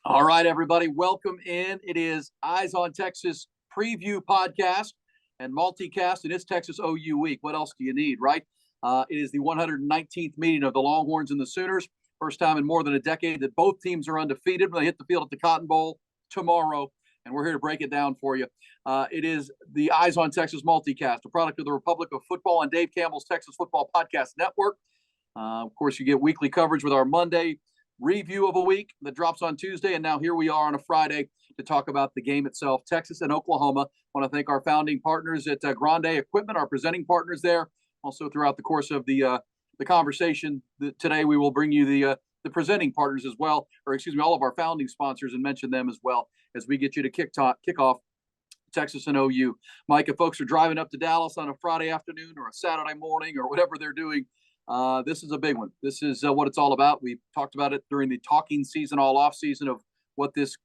All right, everybody, welcome in. It is Eyes on Texas preview podcast and multicast, and it's Texas OU week. What else do you need, right? It is the 119th meeting of the Longhorns and the Sooners. First time in more than a decade that both teams are undefeated when they hit the field at the Cotton Bowl tomorrow, and we're here to break it down for you. It is the Eyes on Texas multicast, a product of the Republic of Football and Dave Campbell's Texas Football Podcast Network. Of course, you get weekly coverage with our Monday review of a week that drops on Tuesday, and now here we are on a Friday to talk about the game itself, Texas and Oklahoma. I want to thank our founding partners at Grande Equipment, our presenting partners there. Also, throughout the course of the conversation today, we will bring you the presenting partners as well, or excuse me, all of our founding sponsors, and mention them as well as we get you to kick off Texas and OU. Mike, if folks are driving up to Dallas on a Friday afternoon or a Saturday morning or whatever they're doing, this is a big one. This is what it's all about. We talked about it during the talking season, all off season, of what this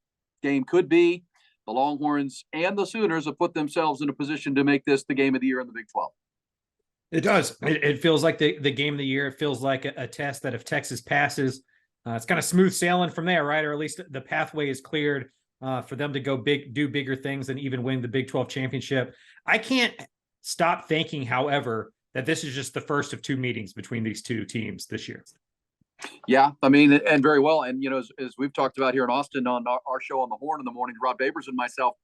game could be. The Longhorns and the Sooners have put themselves in a position to make this the game of the year in the Big 12. It does. It feels like the game of the year. It feels like a test that if Texas passes, it's kind of smooth sailing from there, right? Or at least the pathway is cleared for them to go do bigger things and even win the Big 12 championship. I can't stop thinking, however, that this is just the first of two meetings between these two teams this year. Yeah, I mean, and very well. And, as we've talked about here in Austin on our show on the Horn in the morning, Rob Babers and myself,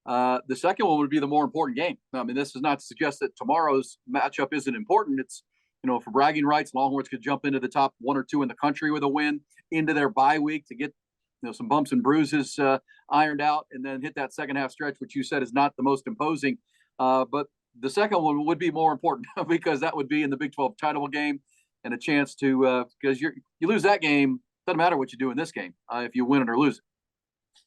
the second one would be the more important game. I mean, this is not to suggest that tomorrow's matchup isn't important. It's, for bragging rights, Longhorns could jump into the top one or two in the country with a win into their bye week to get, some bumps and bruises ironed out, and then hit that second half stretch, which you said is not the most imposing. But the second one would be more important because that would be in the Big 12 title game and a chance to because you lose that game, doesn't matter what you do in this game if you win it or lose it.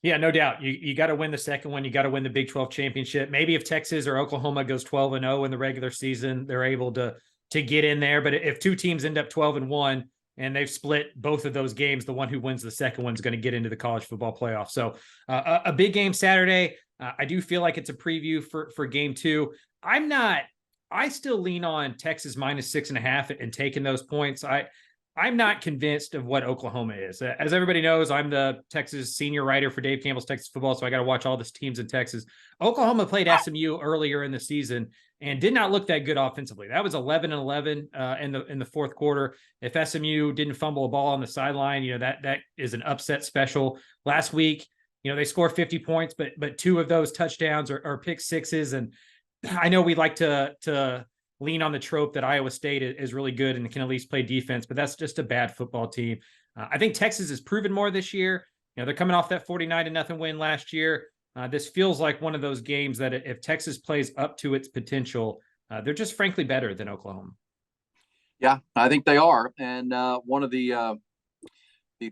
Yeah, no doubt. You got to win the second one. You got to win the Big 12 championship. Maybe if Texas or Oklahoma goes 12-0 in the regular season, they're able to get in there. But if two teams end up 12-1 and they've split both of those games, the one who wins the second one is going to get into the college football playoff. So a big game Saturday. I do feel like it's a preview for game two. I still lean on Texas -6.5 and taking those points. I'm not convinced of what Oklahoma is. As everybody knows, I'm the Texas senior writer for Dave Campbell's Texas Football, so I got to watch all the teams in Texas. Oklahoma played SMU earlier in the season and did not look that good offensively. That was 11-11 in the fourth quarter. If SMU didn't fumble a ball on the sideline, that is an upset special. Last week, they scored 50 points, but two of those touchdowns are pick sixes. And I know we like to lean on the trope that Iowa State is really good and can at least play defense, but that's just a bad football team. I think Texas has proven more this year. They're coming off that 49-0 win last year. This feels like one of those games that if Texas plays up to its potential, they're just frankly better than Oklahoma. Yeah, I think they are. And one of the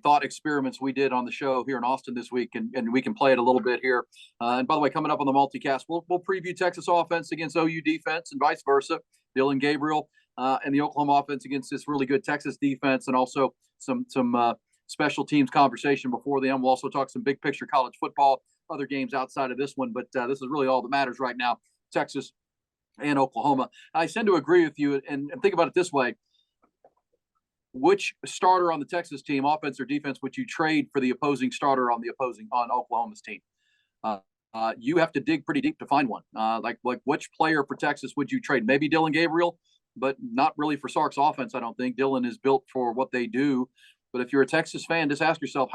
thought experiments we did on the show here in Austin this week, and we can play it a little bit here. And by the way, coming up on the multicast, we'll preview Texas offense against OU defense and vice versa. Dylan Gabriel and the Oklahoma offense against this really good Texas defense, and also some special teams conversation before them. We'll also talk some big picture college football, other games outside of this one, but this is really all that matters right now, Texas and Oklahoma. I tend to agree with you, and think about it this way. Which starter on the Texas team, offense or defense, would you trade for the opposing starter on Oklahoma's team? You have to dig pretty deep to find one. Like which player for Texas would you trade? Maybe Dylan Gabriel, but not really for Sark's offense. I don't think Dylan is built for what they do. But if you're a Texas fan, just ask yourself,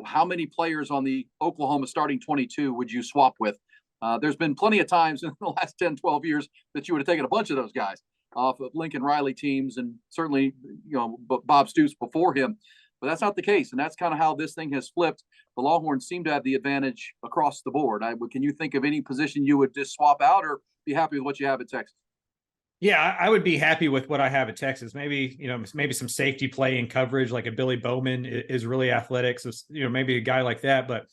how many players on the Oklahoma starting 22 would you swap with? There's been plenty of times in the last 10, 12 years that you would have taken a bunch of those guys off of Lincoln Riley teams, and certainly, Bob Stoops before him. But that's not the case, and that's kind of how this thing has flipped. The Longhorns seem to have the advantage across the board. Can you think of any position you would just swap out, or be happy with what you have at Texas? Yeah, I would be happy with what I have at Texas. Maybe some safety play and coverage, like a Billy Bowman is really athletic. So, maybe a guy like that. But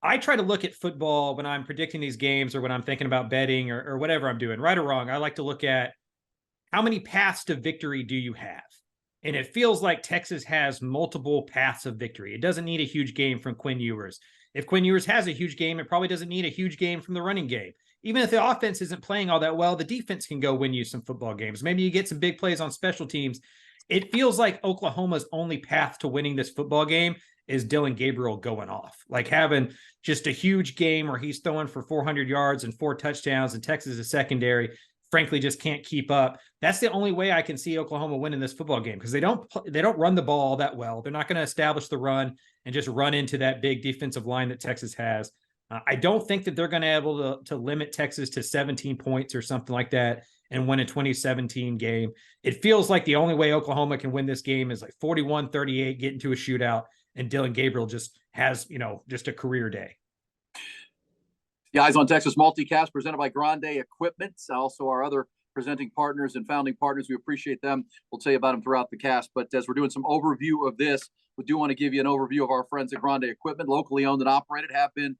I try to look at football when I'm predicting these games or when I'm thinking about betting or whatever I'm doing, right or wrong. I like to look at how many paths to victory do you have? And it feels like Texas has multiple paths of victory. It doesn't need a huge game from Quinn Ewers. If Quinn Ewers has a huge game, it probably doesn't need a huge game from the running game. Even if the offense isn't playing all that well, the defense can go win you some football games. Maybe you get some big plays on special teams. It feels like Oklahoma's only path to winning this football game is Dylan Gabriel going off, like having just a huge game where he's throwing for 400 yards and 4 touchdowns, and Texas' secondary frankly just can't keep up. That's the only way I can see Oklahoma winning this football game, because they don't run the ball that well. They're not going to establish the run and just run into that big defensive line that Texas has. I don't think that they're going to be able to limit Texas to 17 points or something like that and win a 2017 game. It feels like the only way Oklahoma can win this game is like 41-38, get into a shootout, and Dylan Gabriel just has, just a career day. The Eyes on Texas multicast presented by Grande Equipment, also our other presenting partners and founding partners. We appreciate them. We'll tell you about them throughout the cast. But as we're doing some overview of this, we do want to give you an overview of our friends at Grande Equipment, locally owned and operated, have been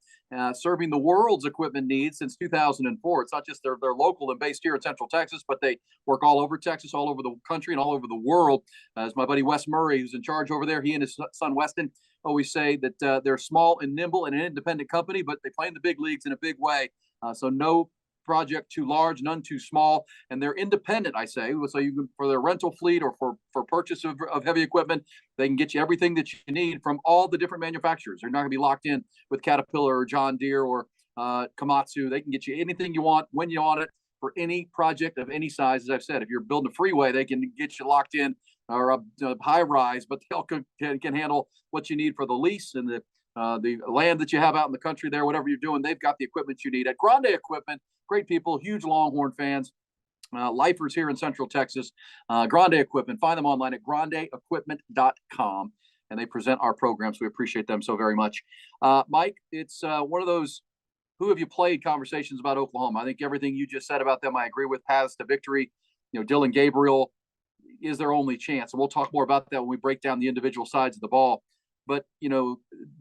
serving the world's equipment needs since 2004. It's not just they're local and based here in Central Texas, but they work all over Texas, all over the country, and all over the world. As my buddy Wes Murray, who's in charge over there, he and his son Weston always say that they're small and nimble and an independent company, but they play in the big leagues in a big way. So no project too large, none too small, and they're independent, I say. So you can, for their rental fleet or for purchase of heavy equipment, they can get you everything that you need from all the different manufacturers. They're not going to be locked in with Caterpillar or John Deere or Komatsu. They can get you anything you want when you want it for any project of any size. As I've said, if you're building a freeway, they can get you locked in, or a high rise, but they can handle what you need for the lease and the land that you have out in the country there. Whatever you're doing, they've got the equipment you need at Grande Equipment. Great people, huge Longhorn fans, lifers here in Central Texas. Grande Equipment, find them online at grandeequipment.com, and they present our programs. We appreciate them so very much. Mike, it's one of those who have you played conversations about Oklahoma. I think everything you just said about them, I agree with. Paths to victory. Dylan Gabriel is their only chance, and we'll talk more about that when we break down the individual sides of the ball. But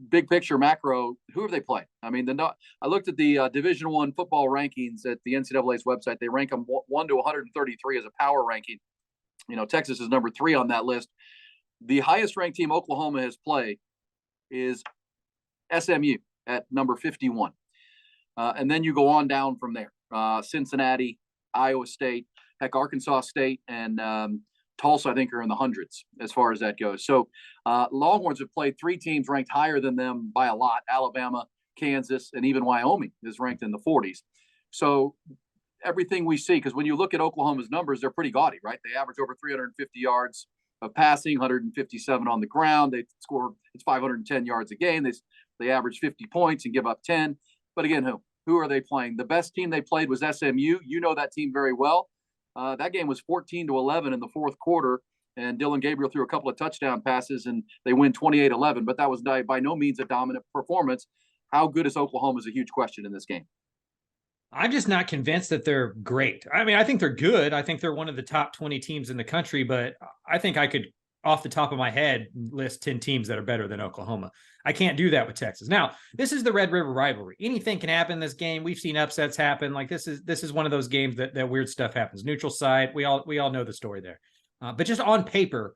big picture, macro, who have they played? I mean, I looked at the Division I football rankings at the NCAA's website. They rank them 1 to 133 as a power ranking. Texas is number 3 on that list. The highest ranked team Oklahoma has played is SMU at number 51. And then you go on down from there. Cincinnati, Iowa State, heck, Arkansas State, and Tulsa, I think, are in the hundreds as far as that goes. So Longhorns have played 3 teams ranked higher than them by a lot. Alabama, Kansas, and even Wyoming is ranked in the 40s. So everything we see, because when you look at Oklahoma's numbers, they're pretty gaudy, right? They average over 350 yards of passing, 157 on the ground. They score, it's 510 yards a game. They average 50 points and give up 10. But again, who are they playing? The best team they played was SMU. You know that team very well. That game was 14-11 in the fourth quarter, and Dylan Gabriel threw a couple of touchdown passes, and they win 28-11. But that was by no means a dominant performance. How good is Oklahoma is a huge question in this game. I'm just not convinced that they're great. I mean, I think they're good. I think they're one of the top 20 teams in the country, but I think I could, off the top of my head, list 10 teams that are better than Oklahoma. I can't do that with Texas. Now, this is the Red River rivalry. Anything can happen in this game. We've seen upsets happen. Like this is one of those games that weird stuff happens. Neutral site. We all know the story there. But just on paper,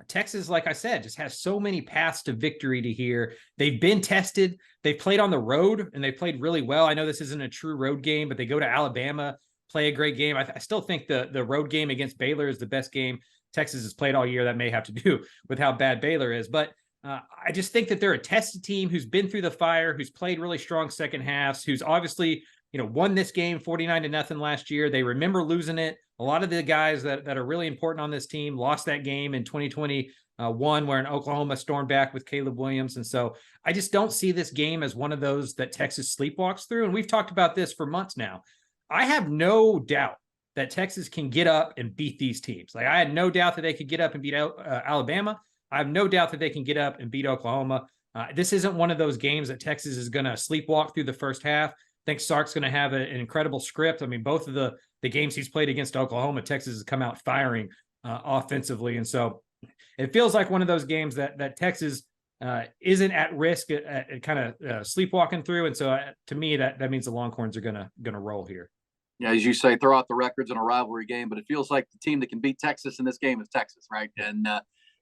Texas, like I said, just has so many paths to victory to here. They've been tested. They've played on the road, and they played really well. I know this isn't a true road game, but they go to Alabama, play a great game. I still think the road game against Baylor is the best game Texas has played all year. That may have to do with how bad Baylor is. But I just think that they're a tested team who's been through the fire, who's played really strong second halves, who's obviously, won this game 49-0 last year. They remember losing it. A lot of the guys that are really important on this team lost that game in 2021, where in Oklahoma stormed back with Caleb Williams. And so I just don't see this game as one of those that Texas sleepwalks through. And we've talked about this for months now. I have no doubt that Texas can get up and beat these teams. Like I had no doubt that they could get up and beat Alabama. I have no doubt that they can get up and beat Oklahoma. This isn't one of those games that Texas is going to sleepwalk through the first half. I think Sark's going to have an incredible script. I mean, both of the games he's played against Oklahoma, Texas has come out firing offensively. And so it feels like one of those games that Texas isn't at risk at kind of sleepwalking through. And so to me, that means the Longhorns are going to roll here. Yeah, as you say, throw out the records in a rivalry game, but it feels like the team that can beat Texas in this game is Texas, right? And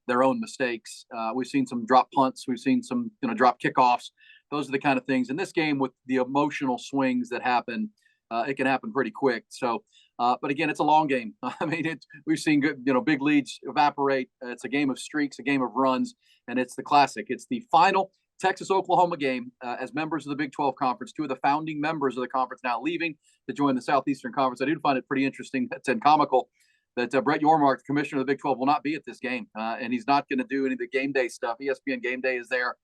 their own mistakes. We've seen some drop punts. We've seen some, drop kickoffs. Those are the kind of things in this game with the emotional swings that happen. It can happen pretty quick. So But again, it's a long game. I mean, we've seen good, big leads evaporate. It's a game of streaks, a game of runs, and it's the classic. It's the final Texas-Oklahoma game as members of the Big 12 Conference. Two of the founding members of the conference now leaving to join the Southeastern Conference. I do find it pretty interesting and comical that Brett Yormark, the commissioner of the Big 12, will not be at this game, and he's not going to do any of the game day stuff. ESPN Game Day is there,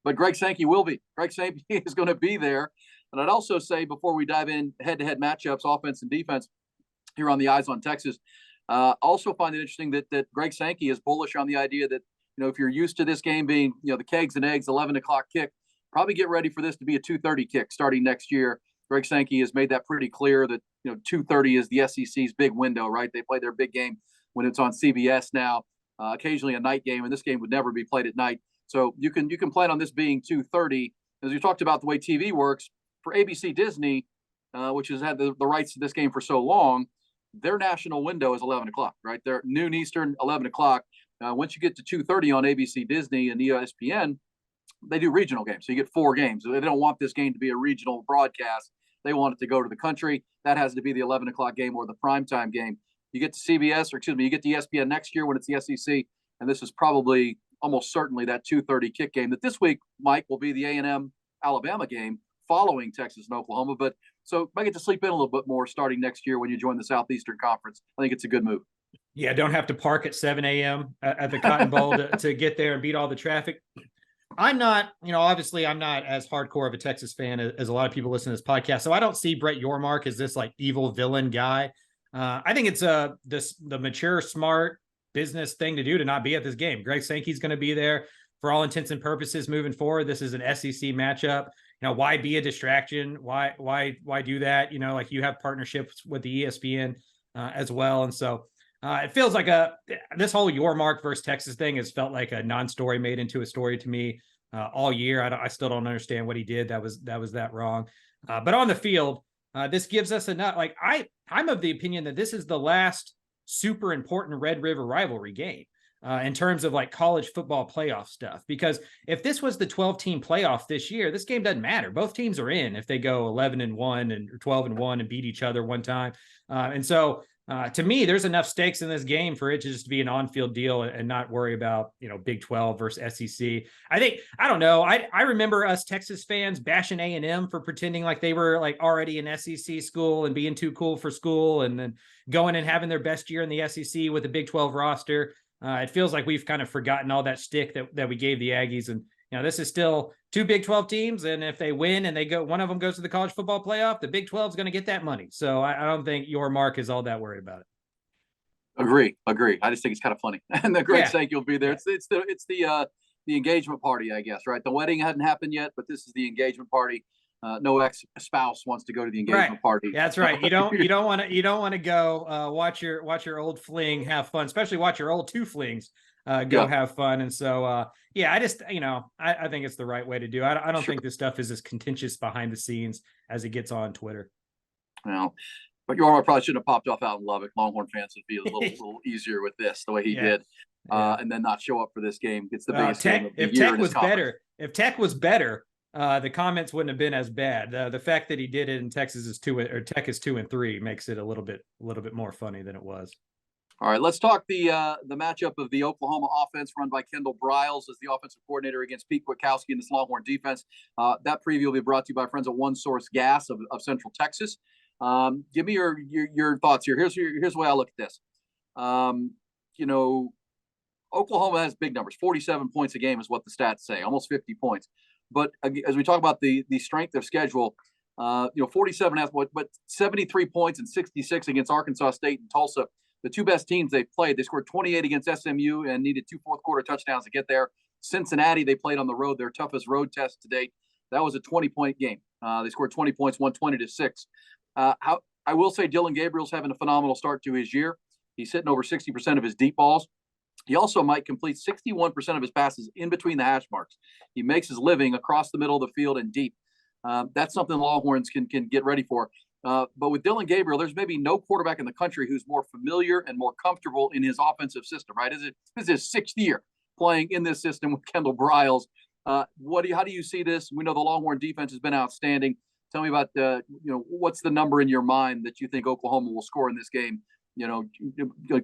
but Greg Sankey will be. Greg Sankey is going to be there. And I'd also say, before we dive in head-to-head matchups, offense and defense, here on the Eyes on Texas, also find it interesting that Greg Sankey is bullish on the idea that, if you're used to this game being, the kegs and eggs, 11 o'clock kick, probably get ready for this to be a 2:30 kick starting next year. Greg Sankey has made that pretty clear that, 2:30 is the SEC's big window, right? They play their big game when it's on CBS now, occasionally a night game, and this game would never be played at night. So you can plan on this being 2:30. As we talked about the way TV works, for ABC Disney, which has had the rights to this game for so long, their national window is 11 o'clock, right? They're noon Eastern, 11 o'clock. Once you get to 2:30 on ABC Disney and ESPN, they do regional games. So you get 4 games. They don't want this game to be a regional broadcast. They want it to go to the country. That has to be the 11 o'clock game or the primetime game. You get to CBS, you get to ESPN next year when it's the SEC. And this is probably almost certainly that 2:30 kick game that this week, Mike, will be the A&M Alabama game following Texas and Oklahoma. But so I get to sleep in a little bit more starting next year when you join the Southeastern Conference. I think it's a good move. Yeah, don't have to park at 7 a.m. at the Cotton Bowl to get there and beat all the traffic. I'm not, obviously I'm not as hardcore of a Texas fan as a lot of people listen to this podcast. So I don't see Brett Yormark as this like evil villain guy. I think it's the mature, smart business thing to do to not be at this game. Greg Sankey's going to be there for all intents and purposes moving forward. This is an SEC matchup. Why be a distraction? Why do that? Like you have partnerships with the ESPN as well. And so it feels like this whole Yormark versus Texas thing has felt like a non-story made into a story to me all year. I still don't understand what he did. That was that wrong. But on the field, this gives us enough. Like I'm of the opinion that this is the last super important Red River rivalry game. In terms of like college football playoff stuff, because if this was the 12-team playoff this year, this game doesn't matter. Both teams are in if they go 11-1 and 12-1 and beat each other one time. And so to me, there's enough stakes in this game for it to just be an on-field deal and not worry about, Big 12 versus SEC. I don't know. I remember us Texas fans bashing A&M for pretending like they were like already an SEC school and being too cool for school and then going and having their best year in the SEC with the Big 12 roster. It feels like we've kind of forgotten all that stick that we gave the Aggies. And, this is still 2 Big 12 teams. And if they win and one of them goes to the college football playoff, the Big 12 is going to get that money. So I don't think Yormark is all that worried about it. Agree. I just think it's kind of funny. And the Greg Sankey will be there. It's the engagement party, I guess, right? The wedding hadn't happened yet, but this is the engagement party. No ex-spouse wants to go to the engagement party. Yeah, that's right. You don't want to go watch your old fling have fun, especially watch your old 2 flings have fun. And so I just I think it's the right way to do. I don't think this stuff is as contentious behind the scenes as it gets on Twitter. Well, but Yormark probably shouldn't have popped off out in Lubbock. Longhorn fans would be a little easier with this the way he did, and then not show up for this game. It's the biggest game of the year in his conference. If Tech was better. The comments wouldn't have been as bad. The fact that he did it in Texas is Tech is 2-3 makes it a little bit more funny than it was. All right, let's talk the matchup of the Oklahoma offense run by Kendall Briles as the offensive coordinator against Pete Kwiatkowski in this Longhorn defense. That preview will be brought to you by friends at One Source Gas of Central Texas. Give me your thoughts here. Here's the way I look at this. Oklahoma has big numbers. 47 points a game is what the stats say, almost 50 points. But as we talk about the strength of schedule, 47 has but 73 points and 66 against Arkansas State and Tulsa, the 2 best teams they've played. They scored 28 against SMU and needed 2 fourth-quarter touchdowns to get there. Cincinnati, they played on the road, their toughest road test to date. That was a 20-point game. They scored 20 points, 120-6. I will say Dylan Gabriel's having a phenomenal start to his year. He's hitting over 60% of his deep balls. He also might complete 61% of his passes in between the hash marks. He makes his living across the middle of the field and deep. That's something the Longhorns can get ready for. But with Dylan Gabriel, there's maybe no quarterback in the country who's more familiar and more comfortable in his offensive system, right? This is his 6th year playing in this system with Kendall Briles. How do you see this? We know the Longhorn defense has been outstanding. Tell me about what's the number in your mind that you think Oklahoma will score in this game,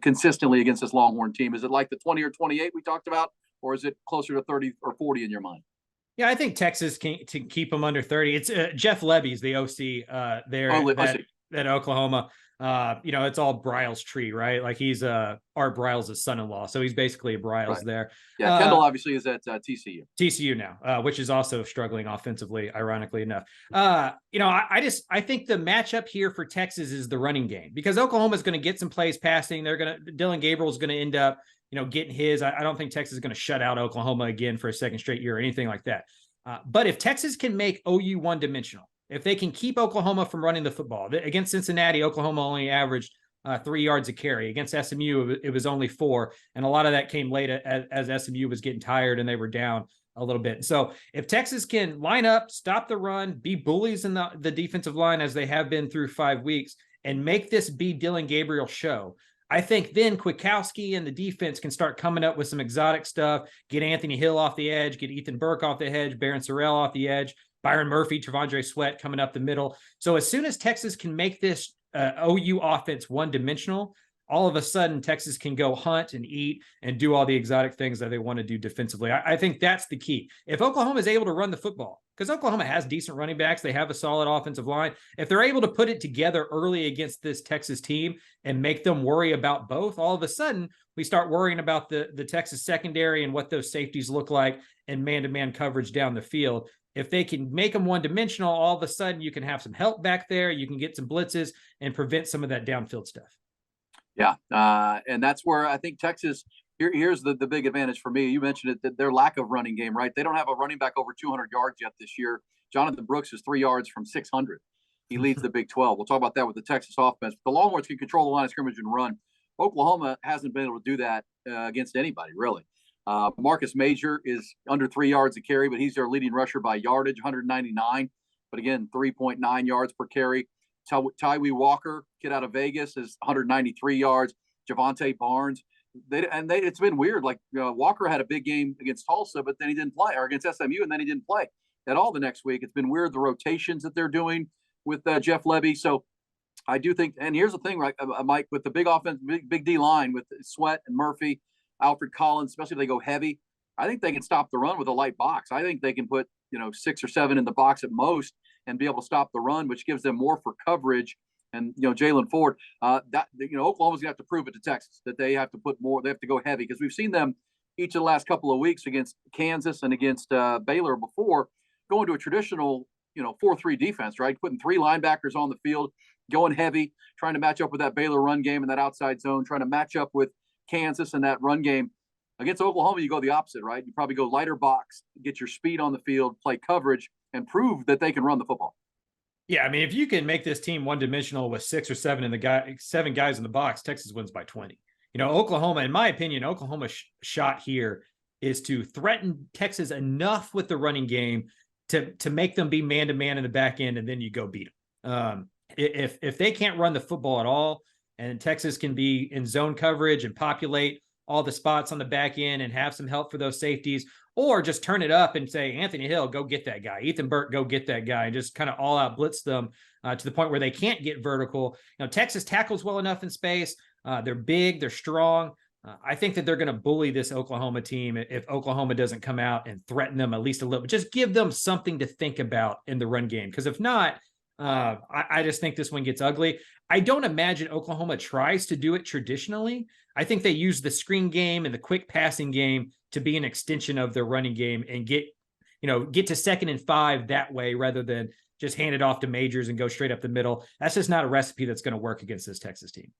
consistently against this Longhorn team? Is it like the 20 or 28 we talked about, or is it closer to 30 or 40 in your mind? Yeah, I think Texas can to keep them under 30. It's Jeff Lebby's the OC there at Oklahoma. It's all Briles tree, right? Like he's Art Briles' son-in-law, so he's basically a Briles there. Yeah, Kendall obviously is at TCU now, which is also struggling offensively, ironically enough. I think the matchup here for Texas is the running game, because Oklahoma is going to get some plays passing. Dylan Gabriel is going to end up getting his. I don't think Texas is going to shut out Oklahoma again for a second straight year or anything like that. But if Texas can make OU one-dimensional, if they can keep Oklahoma from running the football, against Cincinnati, Oklahoma only averaged 3 yards a carry. Against SMU, it was only 4. And a lot of that came late as SMU was getting tired and they were down a little bit. So if Texas can line up, stop the run, be bullies in the defensive line as they have been through 5 weeks, and make this be Dylan Gabriel's show, I think then Kwiatkowski and the defense can start coming up with some exotic stuff, get Anthony Hill off the edge, get Ethan Burke off the edge, Barron Sorrell off the edge, Byron Murphy, Tavondre Sweat coming up the middle. So as soon as Texas can make this OU offense one-dimensional, all of a sudden Texas can go hunt and eat and do all the exotic things that they want to do defensively. I think that's the key. If Oklahoma is able to run the football, because Oklahoma has decent running backs, they have a solid offensive line. If they're able to put it together early against this Texas team and make them worry about both, all of a sudden we start worrying about the Texas secondary and what those safeties look like and man-to-man coverage down the field. If they can make them one-dimensional, all of a sudden you can have some help back there. You can get some blitzes and prevent some of that downfield stuff. Yeah, and that's where I think Texas, here's the big advantage for me. You mentioned it, that their lack of running game, right? They don't have a running back over 200 yards yet this year. Jonathan Brooks is 3 yards from 600. He leads the Big 12. We'll talk about that with the Texas offense. The Longhorns can control the line of scrimmage and run. Oklahoma hasn't been able to do that against anybody, really. Marcus Major is under 3 yards a carry, but he's their leading rusher by yardage, 199. But again, 3.9 yards per carry. Tywee Walker, kid out of Vegas, is 193 yards. Javante Barnes. It's been weird. Like Walker had a big game against Tulsa, but then he didn't play, or against SMU, and then he didn't play at all the next week. It's been weird, the rotations that they're doing with Jeff Lebby. So I do think, and here's the thing, right, Mike, with the big offense, big D line with Sweat and Murphy, Alfred Collins, especially if they go heavy, I think they can stop the run with a light box. I think they can put 6 or 7 in the box at most and be able to stop the run, which gives them more for coverage. And Jalen Ford, Oklahoma's gonna have to prove it to Texas that they have to put more. They have to go heavy, because we've seen them each of the last couple of weeks against Kansas and against Baylor before, going to a traditional 4-3 defense, right? Putting 3 linebackers on the field, going heavy, trying to match up with that Baylor run game in that outside zone, trying to match up with Kansas and that run game. Against Oklahoma, you go the opposite, right? You probably go lighter box, get your speed on the field, play coverage, and prove that they can run the football. Yeah, I mean, if you can make this team one-dimensional with 6 or 7 7 guys in the box, Texas wins by 20. Oklahoma, in my opinion, Oklahoma's shot here is to threaten Texas enough with the running game to make them be man-to-man in the back end, and then you go beat them. If they can't run the football at all, and Texas can be in zone coverage and populate all the spots on the back end and have some help for those safeties, or just turn it up and say, Anthony Hill, go get that guy. Ethan Burke, go get that guy, and just kind of all out blitz them to the point where they can't get vertical. Texas tackles well enough in space. They're big, they're strong. I think that they're going to bully this Oklahoma team if Oklahoma doesn't come out and threaten them at least a little, just give them something to think about in the run game. Because if not, I just think this one gets ugly. I don't imagine Oklahoma tries to do it traditionally. I think they use the screen game and the quick passing game to be an extension of their running game and get to 2nd and 5 that way, rather than just hand it off to Majors and go straight up the middle. That's just not a recipe that's going to work against this Texas team.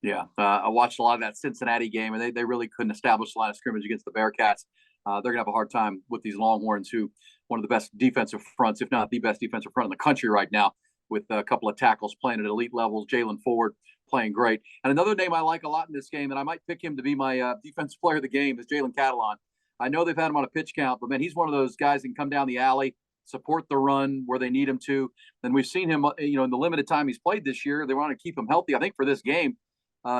Yeah, I watched a lot of that Cincinnati game, and they really couldn't establish a line of scrimmage against the Bearcats. They're going to have a hard time with these Longhorns, who one of the best defensive fronts, if not the best defensive front in the country right now, with a couple of tackles playing at elite levels. Jalen Ford playing great. And another name I like a lot in this game, and I might pick him to be my defensive player of the game, is Jalen Catalon. I know they've had him on a pitch count, but man, he's one of those guys that can come down the alley, support the run where they need him to. And we've seen him, in the limited time he's played this year. They want to keep him healthy. I think for this game,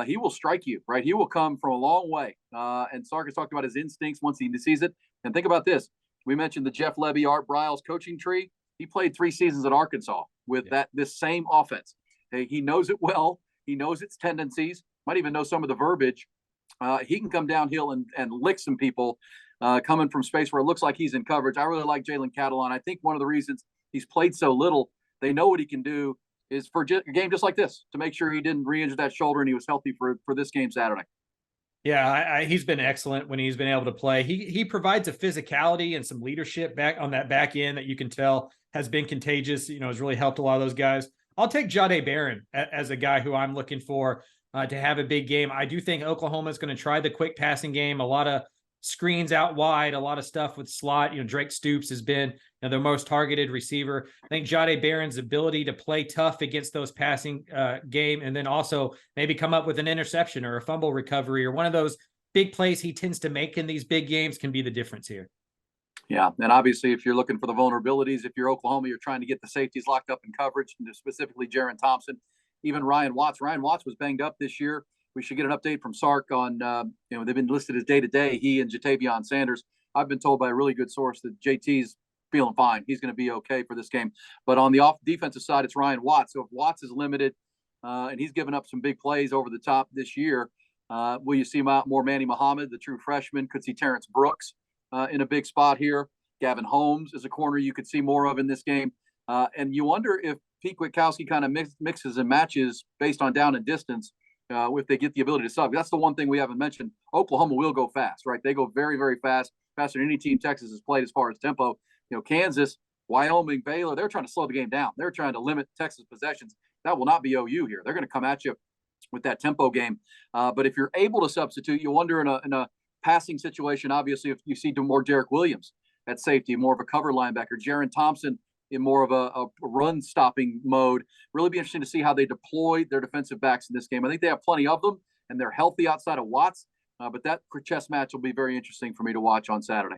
he will strike you, right? He will come from a long way. And Sarkis talked about his instincts once he sees it. And think about this. We mentioned the Jeff Lebby, Art Briles coaching tree. He played 3 seasons at Arkansas with this same offense. He knows it well. He knows its tendencies. Might even know some of the verbiage. He can come downhill and lick some people coming from space where it looks like he's in coverage. I really like Jalen Catalon. I think one of the reasons he's played so little, they know what he can do is for a game just like this to make sure he didn't re-injure that shoulder and he was healthy for this game Saturday. Yeah, he's been excellent when he's been able to play. He provides a physicality and some leadership back on that back end that you can tell has been contagious. Has really helped a lot of those guys. I'll take Jahdae Barron as a guy who I'm looking for to have a big game. I do think Oklahoma is going to try the quick passing game. A lot of screens out wide, a lot of stuff with slot. Drake Stoops has been their most targeted receiver. I think Jahdae Barron's ability to play tough against those passing game, and then also maybe come up with an interception or a fumble recovery or one of those big plays he tends to make in these big games can be the difference here. Yeah, and obviously if you're looking for the vulnerabilities, if you're Oklahoma, you're trying to get the safeties locked up in coverage, specifically Jaron Thompson, even Ryan Watts. Ryan Watts was banged up this year. We should get an update from Sark on, they've been listed as day-to-day, he and Jatavion Sanders. I've been told by a really good source that JT's feeling fine. He's going to be okay for this game. But on the defensive side, it's Ryan Watts. So if Watts is limited and he's given up some big plays over the top this year, will you see more Manny Muhammad, the true freshman? Could see Terrence Brooks in a big spot here. Gavin Holmes is a corner you could see more of in this game. And you wonder if Pete Kwiatkowski kind of mixes and matches based on down and distance if they get the ability to sub. That's the one thing we haven't mentioned. Oklahoma will go fast, right? They go very, very fast, faster than any team Texas has played as far as tempo. Kansas, Wyoming, Baylor, they're trying to slow the game down. They're trying to limit Texas possessions. That will not be OU here. They're going to come at you with that tempo game. But if you're able to substitute, you wonder in a passing situation, obviously, if you see more Derek Williams at safety, more of a cover linebacker, Jaron Thompson in more of a run stopping mode. Really be interesting to see how they deploy their defensive backs in this game. I think they have plenty of them and they're healthy outside of Watts, but that chess match will be very interesting for me to watch on Saturday.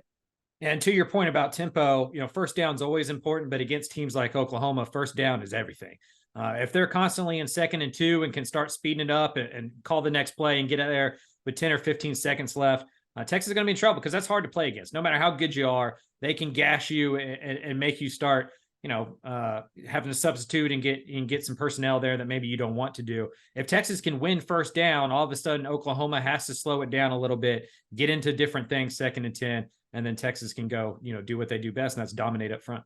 And to your point about tempo, first down is always important, but against teams like Oklahoma, first down is everything. If they're constantly in 2nd and 2 and can start speeding it up and call the next play and get out there with 10 or 15 seconds left, Texas is going to be in trouble because that's hard to play against. No matter how good you are, they can gash you and make you start, having to substitute and get some personnel there that maybe you don't want to do. If Texas can win first down, all of a sudden Oklahoma has to slow it down a little bit, get into different things, 2nd and 10, and then Texas can go, do what they do best, and that's dominate up front.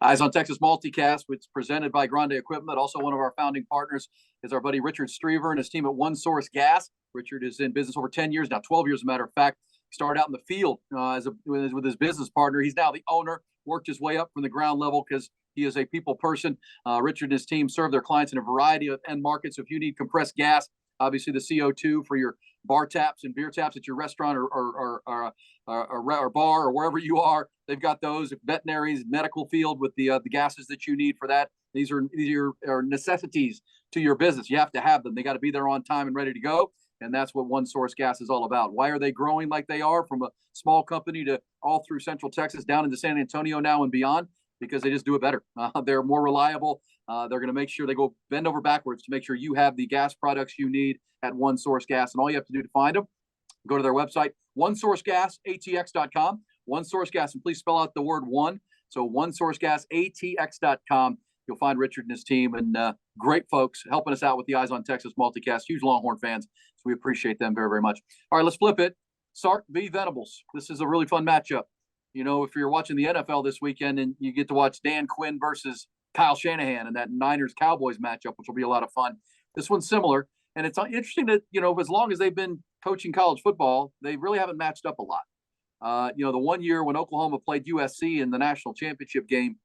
Eyes on Texas Multicast, which is presented by Grande Equipment. Also, one of our founding partners is our buddy Richard Strever and his team at One Source Gas. Richard is in business over 10 years now, 12 years, as a matter of fact. Started out in the field with his business partner. He's now the owner, worked his way up from the ground level because he is a people person. Richard and his team serve their clients in a variety of end markets. So if you need compressed gas, obviously the CO2 for your bar taps and beer taps at your restaurant or bar or wherever you are, they've got those. Veterinaries, medical field with the gases that you need for that. These are necessities to your business. You have to have them. They got to be there on time and ready to go. And that's what One Source Gas is all about. Why are they growing like they are from a small company to all through Central Texas down into San Antonio now and beyond? Because they just do it better. They're more reliable. They're going to make sure they go bend over backwards to make sure you have the gas products you need at One Source Gas. And all you have to do to find them, go to their website, onesourcegasatx.com. One Source Gas, and please spell out the word one. So onesourcegasatx.com. You'll find Richard and his team and great folks helping us out with the Eyes on Texas Multicast. Huge Longhorn fans, so we appreciate them very, very much. All right, let's flip it. Sark v. Venables. This is a really fun matchup. If you're watching the NFL this weekend and you get to watch Dan Quinn versus Kyle Shanahan and that Niners-Cowboys matchup, which will be a lot of fun. This one's similar, and it's interesting that, as long as they've been coaching college football, they really haven't matched up a lot. The one year when Oklahoma played USC in the national championship game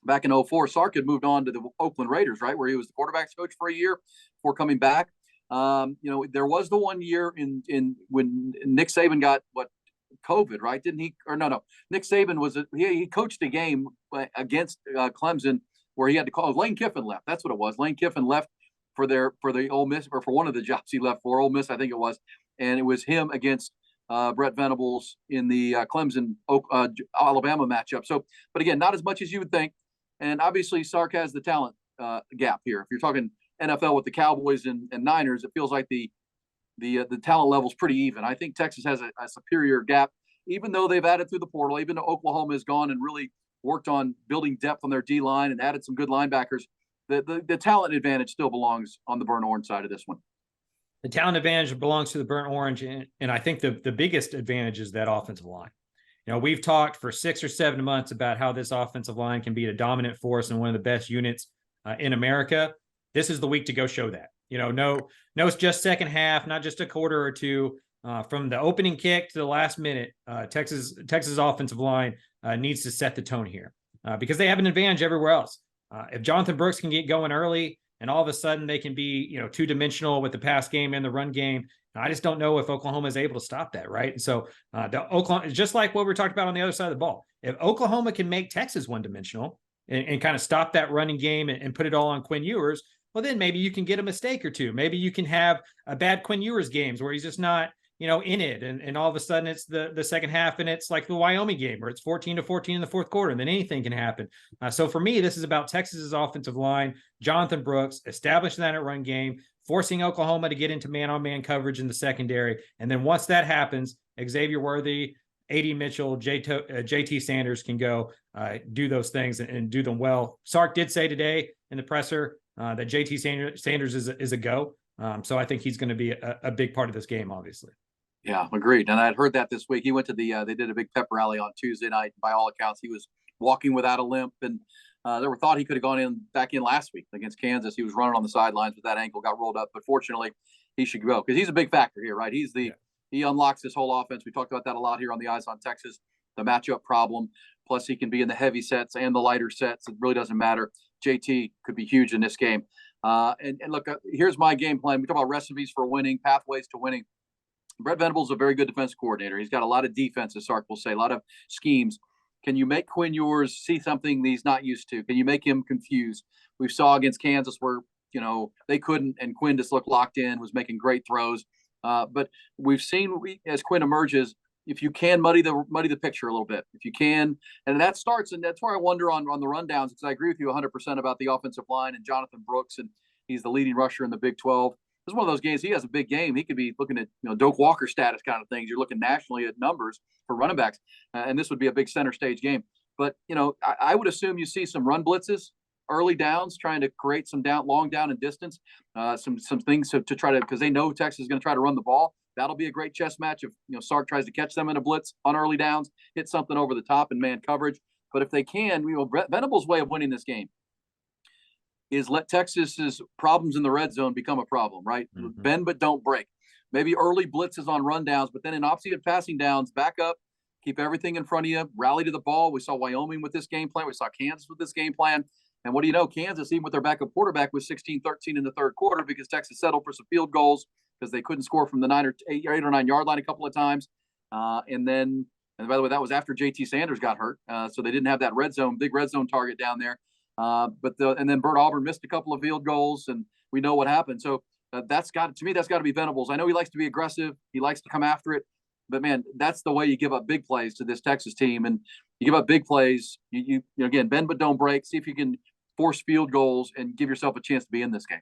back in 2004, Sark had moved on to the Oakland Raiders, right, where he was the quarterback's coach for a year before coming back. There was the one year in when Nick Saban got COVID, right? Didn't he? Or no. Nick Saban he coached a game against Clemson where he had to call. Lane Kiffin left. That's what it was. Lane Kiffin left for the Ole Miss, or for one of the jobs he left for, Ole Miss, I think it was, and it was him against Brett Venables in the Clemson Alabama matchup. So, but again, not as much as you would think. And obviously, Sark has the talent gap here. If you're talking NFL with the Cowboys and Niners, it feels like the talent level is pretty even. I think Texas has a superior gap, even though they've added through the portal, even though Oklahoma has gone and really worked on building depth on their D line and added some good linebackers, the talent advantage still belongs on the burnt orange side of this one. The talent advantage belongs to the burnt orange, and I think the biggest advantage is that offensive line. We've talked for 6 or 7 months about how this offensive line can be a dominant force and one of the best units in America. This is the week to go show that. No, it's just second half, not just a quarter or two. From the opening kick to the last minute, Texas offensive line needs to set the tone here because they have an advantage everywhere else. If Jonathan Brooks can get going early and all of a sudden they can be, two-dimensional with the pass game and the run game, I just don't know if Oklahoma is able to stop that, right? And so the Oklahoma, just like what we talked about on the other side of the ball, if Oklahoma can make Texas one-dimensional and kind of stop that running game and put it all on Quinn Ewers, well, then maybe you can get a mistake or two. Maybe you can have a bad Quinn Ewers games where he's just not, in it. And all of a sudden it's the second half and it's like the Wyoming game where it's 14-14 in the fourth quarter and then anything can happen. So for me, this is about Texas's offensive line, Jonathan Brooks, establishing that at run game, forcing Oklahoma to get into man-on-man coverage in the secondary. And then once that happens, Xavier Worthy, A.D. Mitchell, J.T. Sanders can go do those things and do them well. Sark did say today in the presser that J.T. Sanders is a go. So I think he's going to be a big part of this game, obviously. Yeah, agreed. And I'd heard that this week. He went to they did a big pep rally on Tuesday night. By all accounts, he was walking without a limp. And there were thought he could have gone back in last week against Kansas. He was running on the sidelines with that ankle, got rolled up. But fortunately, he should go because he's a big factor here, right? He unlocks this whole offense. We talked about that a lot here on the Eyes on Texas, the matchup problem. Plus, he can be in the heavy sets and the lighter sets. It really doesn't matter. JT could be huge in this game. And look, here's my game plan. We talk about recipes for winning, pathways to winning. Brett Venables is a very good defense coordinator. He's got a lot of defense, as Sark will say, a lot of schemes. Can you make Quinn Ewers see something that he's not used to? Can you make him confused? We saw against Kansas where, they couldn't, and Quinn just looked locked in, was making great throws. But we've seen as Quinn emerges, if you can muddy the picture a little bit, if you can, and that starts, and that's where I wonder on the rundowns, because I agree with you 100% about the offensive line and Jonathan Brooks, and he's the leading rusher in the Big 12. This is one of those games. He has a big game. He could be looking at Doak Walker status kind of things. You're looking nationally at numbers for running backs, and this would be a big center stage game. But I would assume you see some run blitzes, early downs, trying to create some long down and distance, some things to try to, because they know Texas is going to try to run the ball. That'll be a great chess match if Sark tries to catch them in a blitz on early downs, hit something over the top in man coverage. But if they can, Venables' way of winning this game is let Texas's problems in the red zone become a problem, right? Mm-hmm. Bend but don't break. Maybe early blitzes on rundowns, but then in opposite passing downs, back up, keep everything in front of you, rally to the ball. We saw Wyoming with this game plan. We saw Kansas with this game plan. And what do you know? Kansas, even with their backup quarterback, was 16-13 in the third quarter because Texas settled for some field goals because they couldn't score from the 8 or 9 yard line a couple of times. And by the way, that was after J.T. Sanders got hurt. So they didn't have that big red zone target down there. And then Bert Auburn missed a couple of field goals, and we know what happened. So that's got to be Venables. I know he likes to be aggressive. He likes to come after it. But, man, that's the way you give up big plays to this Texas team. And you give up big plays, you again, bend but don't break. See if you can force field goals and give yourself a chance to be in this game.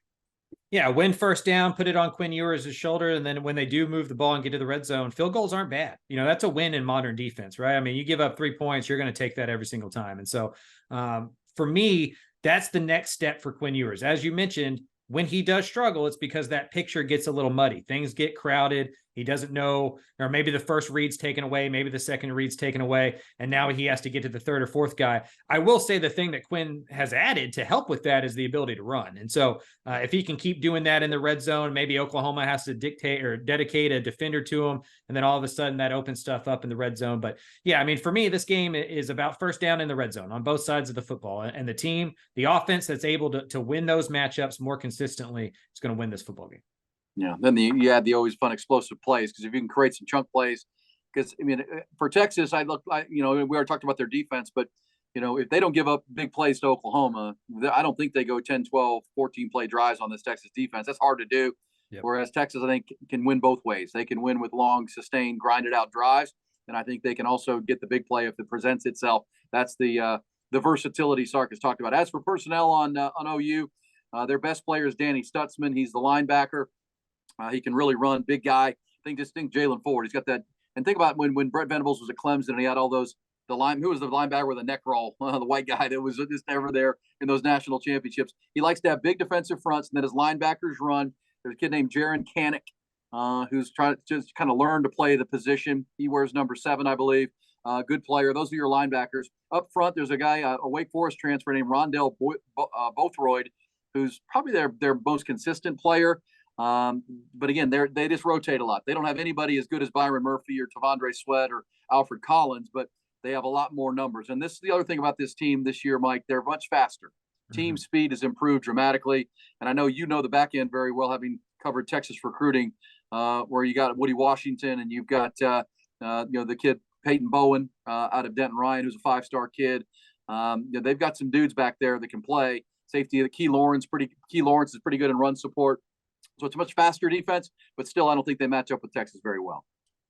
Yeah, win first down, put it on Quinn Ewers' shoulder, and then when they do move the ball and get to the red zone, field goals aren't bad. That's a win in modern defense, right? I mean, you give up 3 points, you're going to take that every single time. And so for me, that's the next step for Quinn Ewers. As you mentioned, when he does struggle, it's because that picture gets a little muddy. Things get crowded. He doesn't know, or maybe the first read's taken away, maybe the second read's taken away, and now he has to get to the third or fourth guy. I will say the thing that Quinn has added to help with that is the ability to run. And so if he can keep doing that in the red zone, maybe Oklahoma has to dictate or dedicate a defender to him, and then all of a sudden that opens stuff up in the red zone. But yeah, I mean, for me, this game is about first down in the red zone on both sides of the football, and the team, the offense that's able to win those matchups more consistently is going to win this football game. Yeah, then you add the always fun explosive plays, because if you can create some chunk plays, because I mean, for Texas, we already talked about their defense, but if they don't give up big plays to Oklahoma, I don't think they go 10, 12, 14 play drives on this Texas defense. That's hard to do. Yep. Whereas Texas, I think, can win both ways. They can win with long, sustained, grinded out drives, and I think they can also get the big play if it presents itself. That's the versatility Sark has talked about. As for personnel on OU, their best player is Danny Stutzman. He's the linebacker. He can really run, big guy. Think Jalen Ford. He's got that. And think about when Brett Venables was at Clemson and he had all those who was the linebacker with a neck roll, the white guy that was just never there in those national championships. He likes to have big defensive fronts, and then his linebackers run. There's a kid named Jaron Kanik, who's trying to just kind of learn to play the position. He wears number 7, I believe. Good player. Those are your linebackers. Up front, there's a guy, a Wake Forest transfer named Rondell Bothroyd, who's probably their most consistent player. But again, they just rotate a lot. They don't have anybody as good as Byron Murphy or Tavondre Sweat or Alfred Collins, but they have a lot more numbers. And this is the other thing about this team this year, Mike. They're much faster. Team speed has improved dramatically. And I know you know the back end very well, having covered Texas recruiting, where you got Woody Washington and you've got the kid Peyton Bowen out of Denton Ryan, who's a 5-star kid. They've got some dudes back there that can play. Safety, the Key Lawrence is pretty good in run support. So it's a much faster defense, but still, I don't think they match up with Texas very well.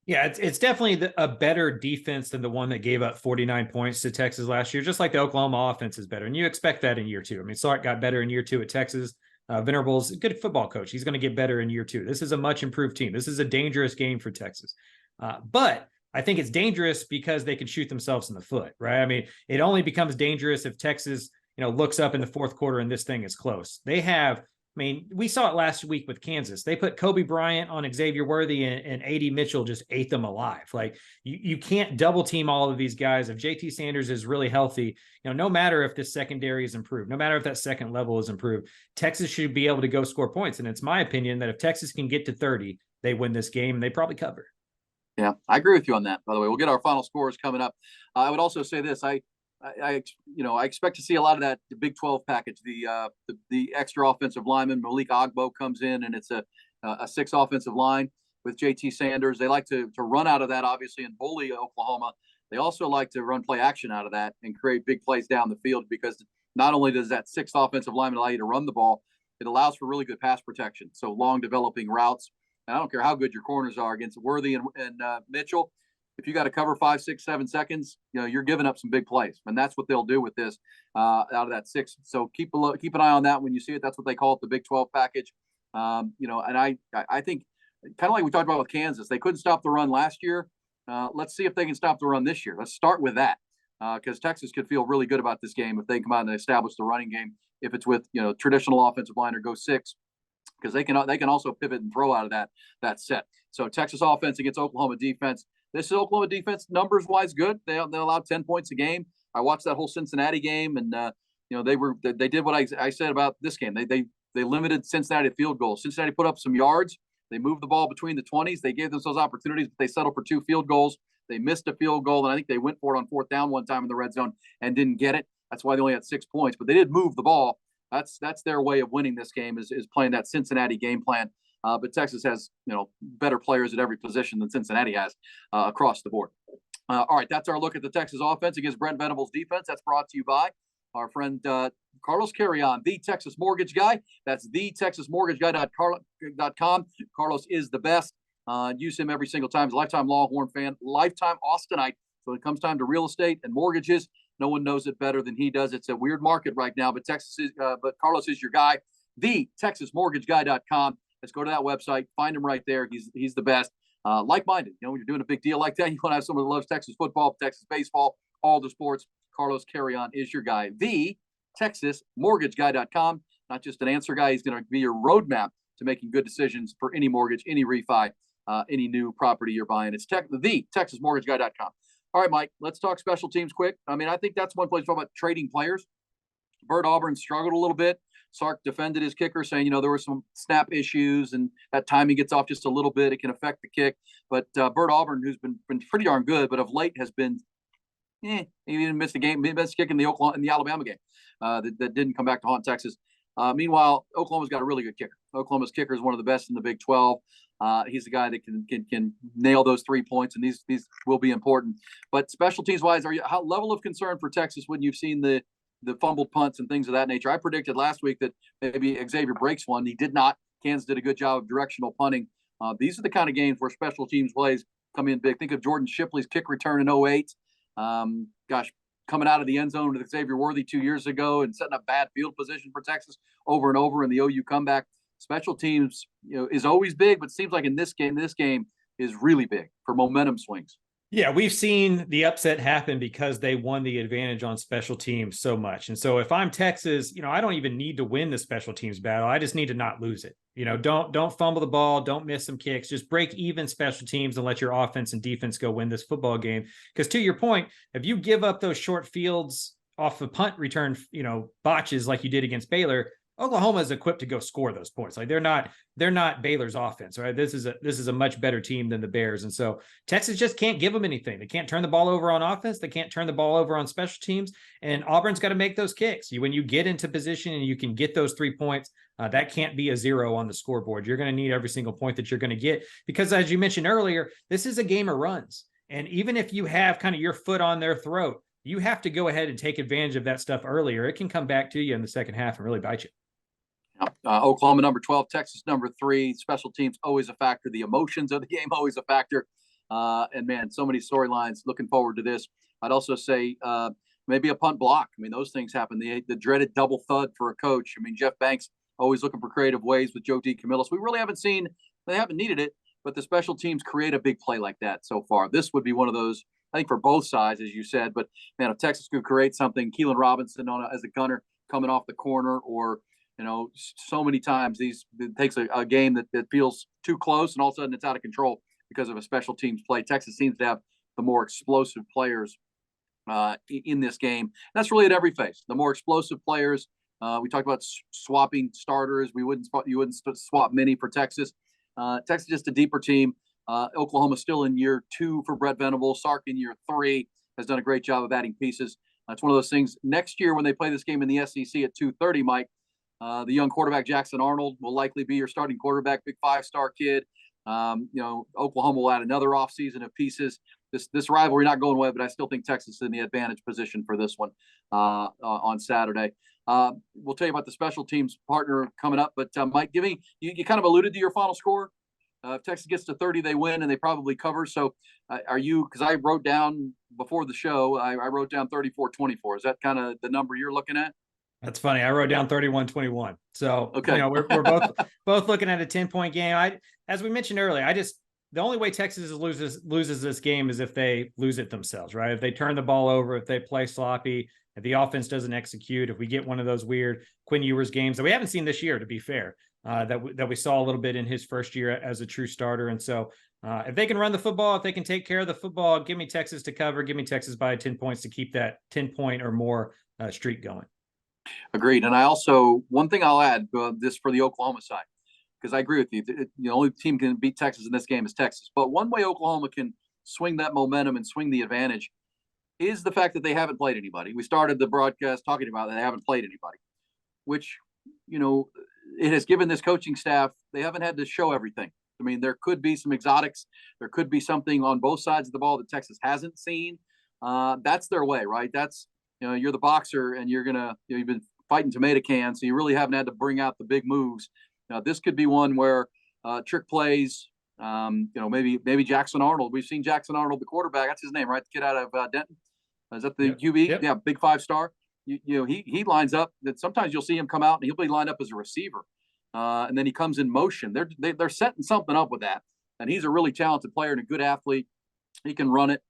Yeah, it's definitely a better defense than the one that gave up 49 points to Texas last year, just like the Oklahoma offense is better. And you expect that in year 2. I mean, Sark got better in year 2 at Texas. Venables, a good football coach. He's going to get better in year 2. This is a much improved team. This is a dangerous game for Texas. But I think it's dangerous because they can shoot themselves in the foot, right? I mean, it only becomes dangerous if Texas, looks up in the fourth quarter and this thing is close. We saw it last week with Kansas. They put Kobe Bryant on Xavier Worthy and A.D. Mitchell just ate them alive. Like you can't double team all of these guys. If JT Sanders is really healthy, no matter if this secondary is improved, no matter if that second level is improved, Texas should be able to go score points. And it's my opinion that if Texas can get to 30, they win this game and they probably cover. Yeah, I agree with you on that. By the way, we'll get our final scores coming up. I would also say this: I expect to see a lot of that the Big 12 package. The extra offensive lineman Malik Ogbo comes in, and it's a 6 offensive line with JT Sanders. They like to run out of that, obviously, and bully Oklahoma. They also like to run play action out of that and create big plays down the field, because not only does that 6th offensive lineman allow you to run the ball, it allows for really good pass protection. So long developing routes. And I don't care how good your corners are against Worthy and Mitchell. If you got to cover 5, 6, 7 seconds, you're giving up some big plays, and that's what they'll do with this out of that 6. So keep an eye on that when you see it. That's what they call it, the Big 12 package. And I think kind of like we talked about with Kansas, they couldn't stop the run last year. Let's see if they can stop the run this year. Let's start with that, because Texas could feel really good about this game if they come out and establish the running game. If it's with traditional offensive line or go 6. Because they can also pivot and throw out of that set. So Texas offense against Oklahoma defense. This is Oklahoma defense numbers wise good. They allowed 10 points a game. I watched that whole Cincinnati game, and they did what I said about this game. They limited Cincinnati to field goals. Cincinnati put up some yards. They moved the ball between the 20s. They gave themselves opportunities, but they settled for 2 field goals. They missed a field goal, and I think they went for it on 4th down one time in the red zone and didn't get it. That's why they only had 6 points, but they did move the ball. That's their way of winning this game is playing that Cincinnati game plan. But Texas has better players at every position than Cincinnati has across the board. All right, that's our look at the Texas offense against Brent Venables' defense. That's brought to you by our friend Carlos Carrion, the Texas Mortgage Guy. That's thetexasmortgageguy.com. Carlos is the best. Use him every single time. He's a lifetime Longhorn fan, lifetime Austinite. So when it comes time to real estate and mortgages, no one knows it better than he does. It's a weird market right now, but Carlos is your guy. TheTexasMortgageGuy.com. Let's go to that website. Find him right there. He's the best. Like-minded. When you're doing a big deal like that, you want to have someone who loves Texas football, Texas baseball, all the sports. Carlos Carrion is your guy. TheTexasMortgageGuy.com. Not just an answer guy. He's going to be your roadmap to making good decisions for any mortgage, any refi, any new property you're buying. It's TheTexasMortgageGuy.com. All right, Mike, let's talk special teams quick. I mean, I think that's one place to talk about trading players. Bert Auburn struggled a little bit. Sark defended his kicker, saying, there were some snap issues and that timing gets off just a little bit. It can affect the kick. But Bert Auburn, who's been pretty darn good, but of late has been, he even missed a game, missed a kick in the Alabama game that didn't come back to haunt Texas. Meanwhile, Oklahoma's got a really good kicker. Oklahoma's kicker is one of the best in the Big 12. He's the guy that can nail those 3 points, and these will be important. But special teams wise, how level of concern for Texas when you've seen the fumbled punts and things of that nature? I predicted last week that maybe Xavier breaks one. He did not. Kansas did a good job of directional punting. These are the kind of games where special teams plays come in big. Think of Jordan Shipley's kick return in 2008. Coming out of the end zone with Xavier Worthy 2 years ago and setting up bad field position for Texas over and over in the OU comeback. Special teams, is always big, but it seems like in this game is really big for momentum swings. Yeah, we've seen the upset happen because they won the advantage on special teams so much. And so if I'm Texas, I don't even need to win the special teams battle. I just need to not lose it. Don't fumble the ball, don't miss some kicks, just break even special teams and let your offense and defense go win this football game. Because to your point, if you give up those short fields off the punt return, botches like you did against Baylor, Oklahoma is equipped to go score those points. Like they're not Baylor's offense, right? This is a much better team than the Bears. And so Texas just can't give them anything. They can't turn the ball over on offense. They can't turn the ball over on special teams. And Auburn's got to make those kicks. When you get into position and you can get those 3 points, that can't be a 0 on the scoreboard. You're going to need every single point that you're going to get, because as you mentioned earlier, this is a game of runs. And even if you have kind of your foot on their throat, you have to go ahead and take advantage of that stuff earlier. It can come back to you in the second half and really bite you. Oklahoma number 12, Texas number 3. Special teams always a factor. The emotions of the game always a factor. And man, so many storylines. Looking forward to this. I'd also say maybe a punt block. I mean, those things happen. The dreaded double thud for a coach. I mean, Jeff Banks always looking for creative ways with Joe DeCamillis. We really haven't seen. They haven't needed it, but the special teams create a big play like that so far. This would be one of those, I think, for both sides, as you said. But man, if Texas could create something, Keelan Robinson as a gunner coming off the corner, or so many times it takes a game that feels too close and all of a sudden it's out of control because of a special teams play. Texas seems to have the more explosive players in this game. That's really at every phase. The more explosive players. We talked about swapping starters. You wouldn't swap many for Texas. Texas just a deeper team. Oklahoma still in year 2 for Brett Venables. Sark in year 3 has done a great job of adding pieces. It's one of those things. Next year when they play this game in the SEC at 2:30, Mike, the young quarterback Jackson Arnold will likely be your starting quarterback, big 5-star kid. Oklahoma will add another offseason of pieces. This rivalry not going away, but I still think Texas is in the advantage position for this one on Saturday. We'll tell you about the special teams partner coming up, but Mike, you kind of alluded to your final score. If Texas gets to 30, they win, and they probably cover. So are you, because I wrote down before the show, I wrote down 34-24. Is that kind of the number you're looking at? That's funny. I wrote down 31-21. So, okay. We're both looking at a 10-point game. As we mentioned earlier, the only way Texas loses this game is if they lose it themselves, right? If they turn the ball over, if they play sloppy, if the offense doesn't execute, if we get one of those weird Quinn Ewers games that we haven't seen this year, to be fair, that we saw a little bit in his first year as a true starter. And so if they can run the football, if they can take care of the football, give me Texas to cover, give me Texas by 10 points to keep that 10-point or more streak going. Agreed. And one thing I'll add this for the Oklahoma side, because I agree with you. The only team can beat Texas in this game is Texas. But one way Oklahoma can swing that momentum and swing the advantage is the fact that they haven't played anybody. We started the broadcast talking about that they haven't played anybody, which, it has given this coaching staff, they haven't had to show everything. I mean, there could be some exotics. There could be something on both sides of the ball that Texas hasn't seen. That's their way, right? That's, you're the boxer and you've been fighting tomato cans, so you really haven't had to bring out the big moves. Now, this could be one where trick plays, maybe Jackson Arnold. We've seen Jackson Arnold, the quarterback. That's his name, right? The kid out of Denton. Is that the QB? Yep. Yeah, big 5-star. He lines up. That sometimes you'll see him come out and he'll be lined up as a receiver, and then he comes in motion. They're setting something up with that, and he's a really talented player and a good athlete. He can run it.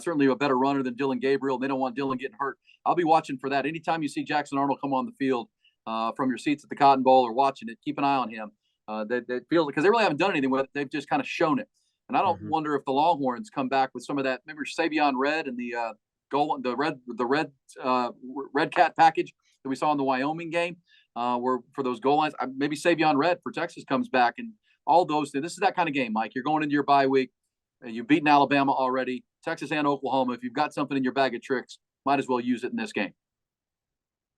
Certainly a better runner than Dylan Gabriel. They don't want Dylan getting hurt. I'll be watching for that. Anytime you see Jackson Arnold come on the field from your seats at the Cotton Bowl or watching it, keep an eye on him. That feels, because they really haven't done anything with it. They've just kind of shown it. And I don't wonder if the Longhorns come back with some of that. Maybe Savion Red and the red cat package that we saw in the Wyoming game, where for those goal lines, maybe Savion Red for Texas comes back, and all those things. This is that kind of game, Mike. You're going into your bye week. You've beaten Alabama already, Texas and Oklahoma. If you've got something in your bag of tricks, might as well use it in this game.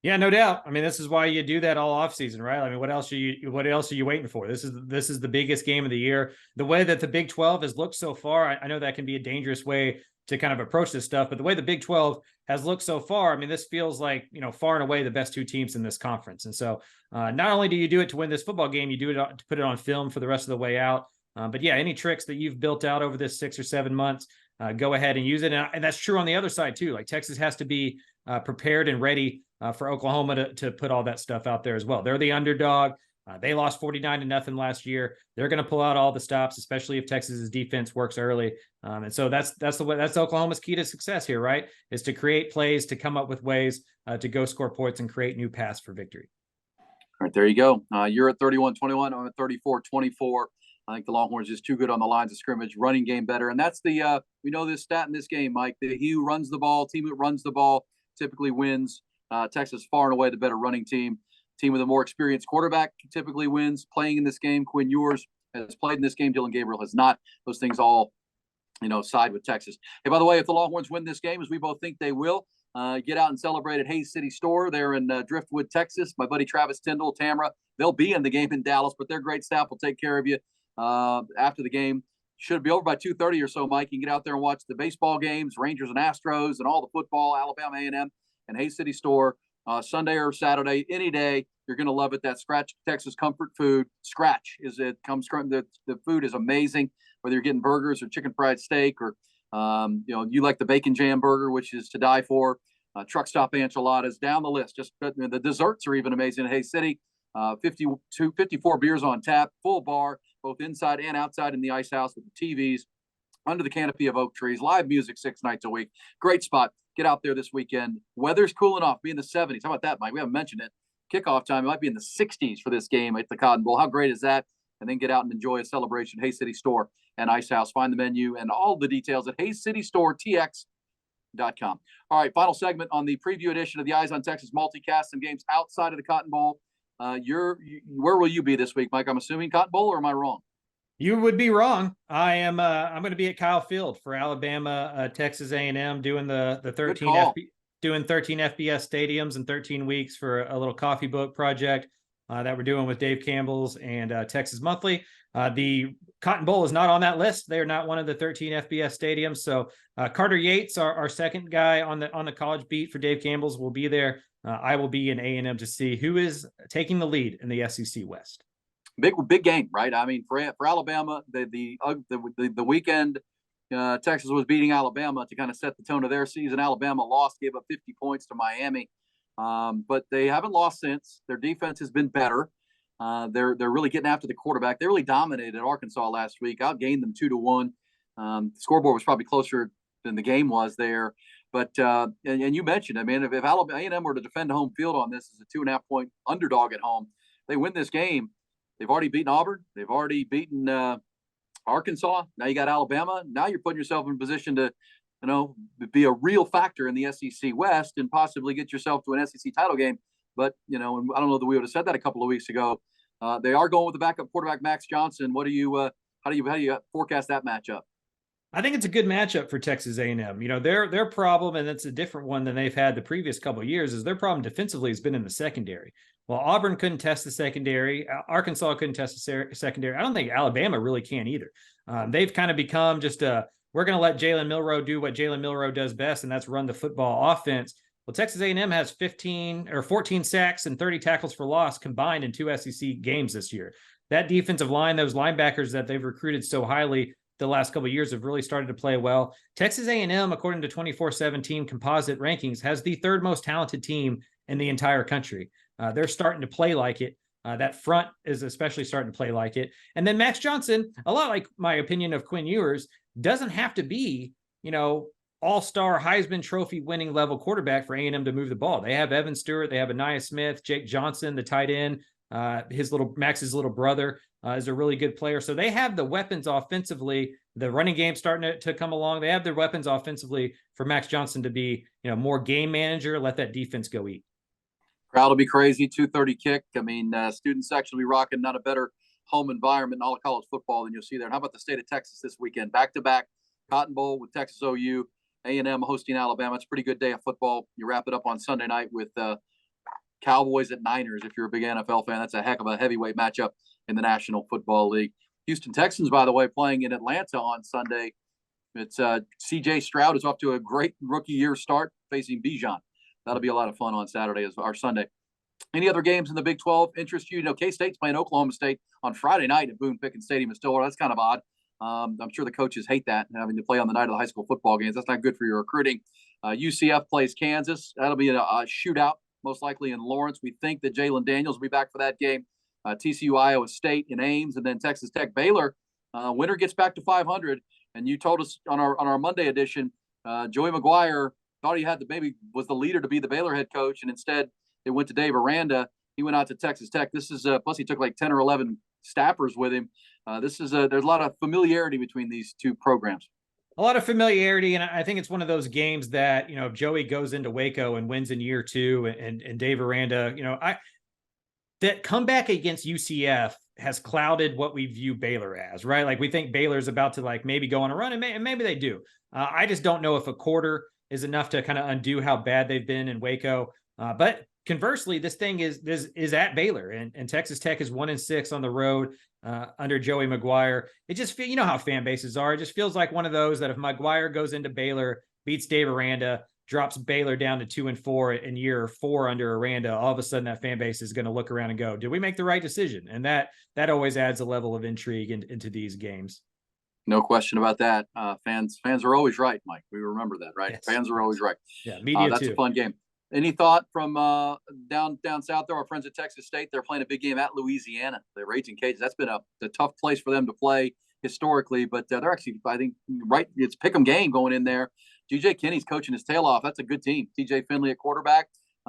Yeah, no doubt. I mean, this is why you do that all offseason, right? I mean, what else are you waiting for? This is the biggest game of the year. The way that the Big 12 has looked so far, I know that can be a dangerous way to kind of approach this stuff, but the way the Big 12 has looked so far, I mean, this feels like, far and away the best 2 teams in this conference. And so not only do you do it to win this football game, you do it to put it on film for the rest of the way out. But yeah, any tricks that you've built out over this 6 or 7 months, go ahead and use it. And that's true on the other side too. Like Texas has to be prepared and ready for Oklahoma to put all that stuff out there as well. They're the underdog. They lost 49-0 last year. They're going to pull out all the stops, especially if Texas's defense works early. And so that's Oklahoma's key to success here, right? Is to create plays, to come up with ways to go score points and create new paths for victory. All right, there you go. You're at 31-21. I'm at 34-24. I think the Longhorns just too good on the lines of scrimmage, running game better. And that's we know this stat in this game, Mike. He who runs the ball, team that runs the ball typically wins. Texas far and away the better running team. Team with a more experienced quarterback typically wins. Playing in this game, Quinn Ewers has played in this game. Dylan Gabriel has not. Those things all, side with Texas. Hey, by the way, if the Longhorns win this game, as we both think they will, get out and celebrate at Hayes City Store. They're in Driftwood, Texas. My buddy Travis Tyndall, Tamara, they'll be in the game in Dallas, but their great staff will take care of you after the game. Should be over by 2:30 or so, Mike. You can get out there and watch the baseball games, Rangers and Astros, and all the football, Alabama A&M and Hayes City Store. Sunday or Saturday, any day, you're going to love it. That Scratch Texas comfort food. Scratch the food is amazing. Whether you're getting burgers or chicken fried steak, or you like the bacon jam burger, which is to die for. Truck stop enchiladas, down the list. Just the desserts are even amazing in Hayes City. 54 beers on tap, full bar, both inside and outside in the ice house with the TVs, under the canopy of oak trees, live music 6 nights a week. Great spot. Get out there this weekend. Weather's cooling off, be in the 70s. How about that, Mike? We haven't mentioned it. Kickoff time, it might be in the 60s for this game at the Cotton Bowl. How great is that? And then get out and enjoy a celebration. Hayes City Store and Ice House. Find the menu and all the details at hayescitystoretx.com. All right, final segment on the preview edition of the Eyes on Texas multicast. Some games outside of the Cotton Bowl. Where will you be this week, Mike? I'm assuming Cotton Bowl, or am I wrong? You would be wrong. I'm going to be at Kyle Field for Alabama, Texas A&M, doing the 13 FBS stadiums in 13 weeks for a little coffee book project that we're doing with Dave Campbell's and Texas Monthly. The Cotton Bowl is not on that list. They're not one of the 13 FBS stadiums. So Carter Yates, our second guy on the college beat for Dave Campbell's, will be there. I will be in A&M to see who is taking the lead in the SEC West. Big game, right? I mean, for Alabama, the weekend Texas was beating Alabama to kind of set the tone of their season. Alabama lost, gave up 50 points to Miami, but they haven't lost since. Their defense has been better. They're really getting after the quarterback. They really dominated Arkansas last week. Outgained them 2-1. The scoreboard was probably closer than the game was there. But and you mentioned, I mean, if Alabama A&M were to defend home field on this as a 2.5-point underdog at home, they win this game. They've already beaten Auburn. They've already beaten Arkansas. Now you got Alabama. Now you're putting yourself in a position to, be a real factor in the SEC West and possibly get yourself to an SEC title game. But, and I don't know that we would have said that a couple of weeks ago. They are going with the backup quarterback, Max Johnson. How do you forecast that matchup? I think it's a good matchup for Texas A&M. Their problem, and it's a different one than they've had the previous couple of years, is their problem defensively has been in the secondary. Well, Auburn couldn't test the secondary. Arkansas couldn't test the secondary. I don't think Alabama really can either. They've kind of become just we're going to let Jalen Milroe do what Jalen Milroe does best, and that's run the football offense. Well, Texas A&M has 14 sacks and 30 tackles for loss combined in 2 SEC games this year. That defensive line, those linebackers that they've recruited so highly the last couple of years, have really started to play well. Texas A&M, according to 24/7 team composite rankings, has the third most talented team in the entire country. They're starting to play like it. That front is especially starting to play like it. And then Max Johnson, a lot like my opinion of Quinn Ewers, doesn't have to be, all-star Heisman Trophy winning level quarterback for A&M to move the ball. They have Evan Stewart, they have Aniyah Smith, Jake Johnson, the tight end. Max's little brother is a really good player. So they have the weapons offensively. The running game starting to come along. They have the weapons offensively for Max Johnson to be, more game manager, let that defense go eat. Crowd will be crazy. 2:30 kick. I mean, student section will be rocking. Not a better home environment in all of college football than you'll see there. And how about the state of Texas this weekend? Back-to-back Cotton Bowl with Texas OU, A&M hosting Alabama. It's a pretty good day of football. You wrap it up on Sunday night with Cowboys at Niners. If you're a big NFL fan, that's a heck of a heavyweight matchup in the National Football League. Houston Texans, by the way, playing in Atlanta on Sunday. It's C.J. Stroud is off to a great rookie year start facing Bijan. That'll be a lot of fun on Saturday as our Sunday. Any other games in the Big 12 interest you? K-State's playing Oklahoma State on Friday night at Boone Pickens Stadium in Stillwater. That's kind of odd. I'm sure the coaches hate that, having to play on the night of the high school football games. That's not good for your recruiting. UCF plays Kansas. That'll be a shootout, most likely in Lawrence. We think that Jalen Daniels will be back for that game. TCU, Iowa State in Ames, and then Texas Tech, Baylor. Winner gets back to 500. And you told us on our Monday edition, Joey McGuire thought he had maybe was the leader to be the Baylor head coach, and instead it went to Dave Aranda. He went out to Texas Tech. This is plus he took like 10 or 11 staffers with him. There's a lot of familiarity between these two programs. A lot of familiarity, and I think it's one of those games that, if Joey goes into Waco and wins in year 2, and Dave Aranda, that comeback against UCF has clouded what we view Baylor as, right? Like, we think Baylor's about to like maybe go on a run, and maybe they do. I just don't know if a quarter is enough to kind of undo how bad they've been in Waco. But conversely, this thing is at Baylor, and Texas Tech is 1-6 on the road under Joey McGuire. It just feels, how fan bases are. It just feels like one of those that if McGuire goes into Baylor, beats Dave Aranda, drops Baylor down to 2-4 in year 4 under Aranda, all of a sudden that fan base is going to look around and go, did we make the right decision? And that always adds a level of intrigue into these games. No question about that. Fans are always right, Mike. We remember that, right? Yes. Fans are always right. Yeah, media that's too. A fun game. Any thought from down south there? Our friends at Texas State, they're playing a big game at Louisiana. The Raging Cajuns. That's been a tough place for them to play historically, but they're actually, I think, right. It's pick'em game going in there. GJ Kinney's coaching his tail off. That's a good team. TJ Finley at quarterback.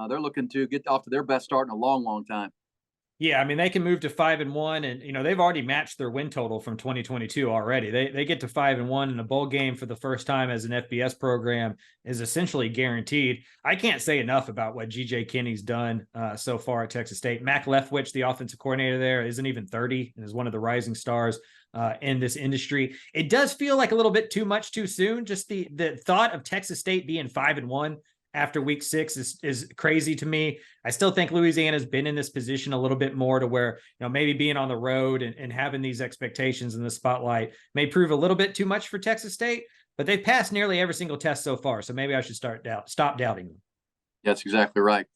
They're looking to get off to their best start in a long, long time. Yeah, I mean, they can move to 5-1, and they've already matched their win total from 2022 already. They get to 5-1, and a bowl game for the first time as an FBS program is essentially guaranteed. I can't say enough about what GJ Kinney's done so far at Texas State. Mac Leftwich, the offensive coordinator there, isn't even 30 and is one of the rising stars in this industry. It does feel like a little bit too much too soon. Just the thought of Texas State being 5-1 after week 6 is crazy to me. I still think Louisiana's been in this position a little bit more to where, maybe being on the road and having these expectations in the spotlight may prove a little bit too much for Texas State, but they've passed nearly every single test so far. So maybe I should stop doubting them. That's exactly right.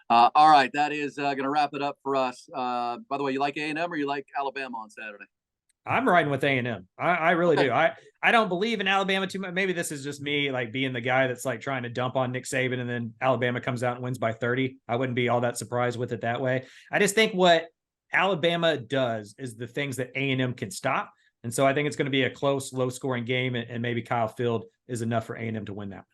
All right. That is going to wrap it up for us. By the way, you like A&M or you like Alabama on Saturday? I'm riding with A&M. I really do. I don't believe in Alabama too much. Maybe this is just me like being the guy that's like trying to dump on Nick Saban and then Alabama comes out and wins by 30. I wouldn't be all that surprised with it that way. I just think what Alabama does is the things that A&M can stop. And so I think it's going to be a close, low-scoring game, and maybe Kyle Field is enough for A&M to win that.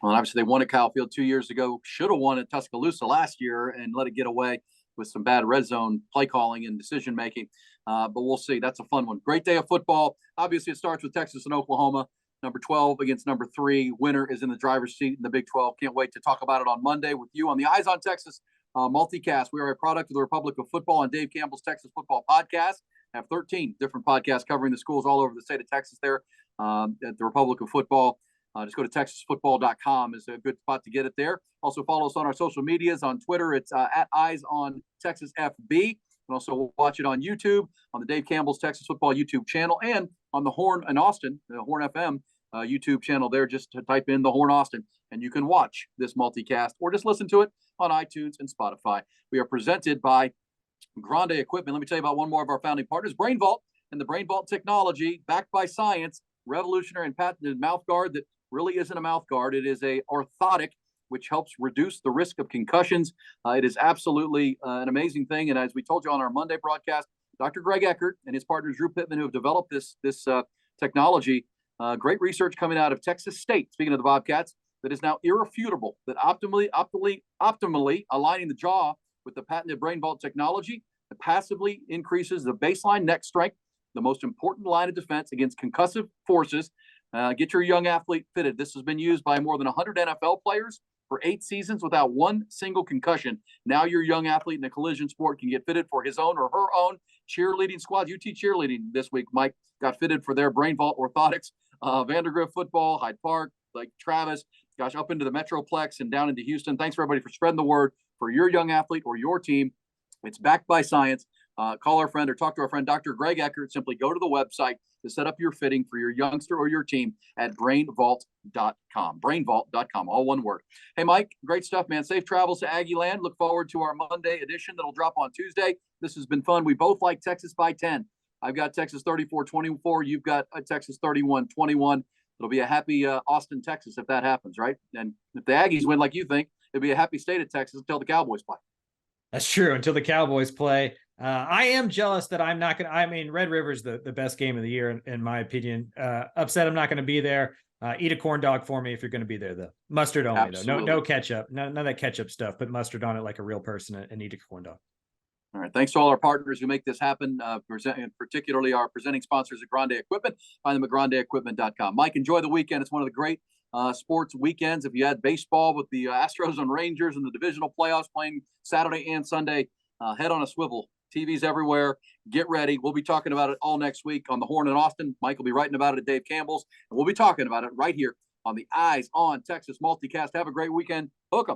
Well, obviously they won at Kyle Field 2 years ago. Should have won at Tuscaloosa last year and let it get away with some bad red zone play calling and decision making. But we'll see. That's a fun one. Great day of football. Obviously, it starts with Texas and Oklahoma. Number 12 against number 3. Winner is in the driver's seat in the Big 12. Can't wait to talk about it on Monday with you on the Eyes on Texas multicast. We are a product of the Republic of Football and Dave Campbell's Texas Football Podcast. I have 13 different podcasts covering the schools all over the state of Texas there at the Republic of Football. Just go to texasfootball.com is a good spot to get it there. Also follow us on our social medias. On Twitter, it's at Eyes on Texas FB. And also watch it on YouTube, on the Dave Campbell's Texas Football YouTube channel, and on the Horn in Austin, the Horn FM YouTube channel there. Just to type in the Horn Austin, and you can watch this multicast or just listen to it on iTunes and Spotify. We are presented by Grande Equipment. Let me tell you about one more of our founding partners, Brain Vault, and the Brain Vault technology, backed by science, revolutionary and patented mouth guard that really isn't a mouth guard. It is a orthotic, which helps reduce the risk of concussions. It is absolutely an amazing thing. And as we told you on our Monday broadcast, Dr. Greg Eckert and his partner Drew Pittman, who have developed this technology, great research coming out of Texas State, speaking of the Bobcats, that is now irrefutable, that optimally aligning the jaw with the patented Brain Vault technology, it passively increases the baseline neck strength, the most important line of defense against concussive forces. Get your young athlete fitted. This has been used by more than 100 NFL players for 8 seasons without one single concussion. Now your young athlete in a collision sport can get fitted for his own or her own cheerleading squad. UT cheerleading this week, Mike, got fitted for their Brain Vault orthotics. Vandergrift football, Hyde Park, like Travis, gosh, up into the Metroplex and down into Houston. Thanks for everybody for spreading the word for your young athlete or your team. It's backed by science. Call our friend or talk to our friend, Dr. Greg Eckert. Simply go to the website to set up your fitting for your youngster or your team at brainvault.com. Brainvault.com, all one word. Hey, Mike, great stuff, man. Safe travels to Aggie Land. Look forward to our Monday edition that'll drop on Tuesday. This has been fun. We both like Texas by 10. I've got Texas 34-24. You've got Texas 31-21. It'll be a happy Austin, Texas, if that happens, right? And if the Aggies win like you think, it'll be a happy state of Texas until the Cowboys play. That's true. Until the Cowboys play. I am jealous that I'm not going to. I mean, Red River's the best game of the year, in my opinion. Upset I'm not going to be there. Eat a corn dog for me if you're going to be there, though. Mustard only, Absolutely. though. No ketchup. None of that ketchup stuff. Put mustard on it like a real person and eat a corn dog. All right. Thanks to all our partners who make this happen, particularly our presenting sponsors at Grande Equipment. Find them at grandeequipment.com. Mike, enjoy the weekend. It's one of the great sports weekends. If you had baseball with the Astros and Rangers and the divisional playoffs playing Saturday and Sunday, head on a swivel. TVs everywhere. Get ready. We'll be talking about it all next week on the Horn in Austin. Mike will be writing about it at Dave Campbell's, and we'll be talking about it right here on the Eyes on Texas multicast. Have a great weekend. Hook 'em.